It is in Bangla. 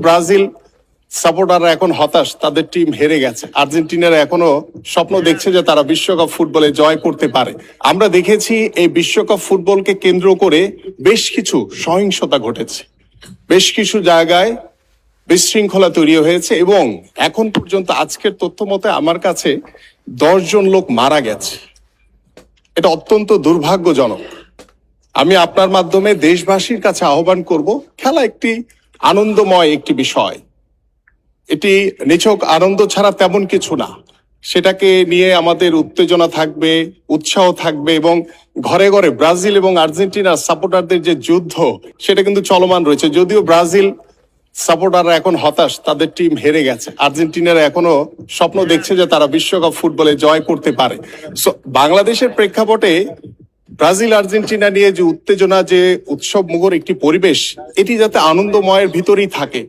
ব্রাজিল সাপোর্টাররা এখন হতাশ, তাদের টিম হেরে গেছে। আর্জেন্টিনারা এখনো স্বপ্ন দেখছে যে তারা বিশ্বকাপ ফুটবলে জয় করতে পারে। আমরা দেখেছি এই বিশ্বকাপ ফুটবলকে কেন্দ্র করে বেশ কিছু সহিংসতা ঘটেছে, বেশ কিছু জায়গায় বিশৃঙ্খলা তৈরি হয়েছে এবং এখন পর্যন্ত আজকের তথ্য মতে আমার কাছে 10 জন লোক মারা গেছে। এটা অত্যন্ত দুর্ভাগ্যজনক। আমি আপনার মাধ্যমে দেশবাসীর কাছে আহ্বান করব, খেলা একটি আনন্দময় একটি বিষয়, এটি নিছক আনন্দ ছাড়া তেমন কিছু না। সেটাকে নিয়ে আমাদের উত্তেজনা থাকবে, উৎসাহ থাকবে এবং ঘরে ঘরে ব্রাজিল এবং আর্জেন্টিনার সাপোর্টারদের যে যুদ্ধ সেটা কিন্তু চলমান রয়েছে। যদিও ব্রাজিল সাপোর্টাররা এখন হতাশ, তাদের টিম হেরে গেছে। আর্জেন্টিনারা এখনো স্বপ্ন দেখছে যে তারা বিশ্বকাপ ফুটবলে জয় করতে পারে। সো বাংলাদেশের প্রেক্ষাপটে ব্রাজিল আর্জেন্টিনা নিয়ে যে উত্তেজনা, যে উৎসব মুখর একটি পরিবেশ, এটি যাতে আনন্দময়ের ভিতরেই থাকে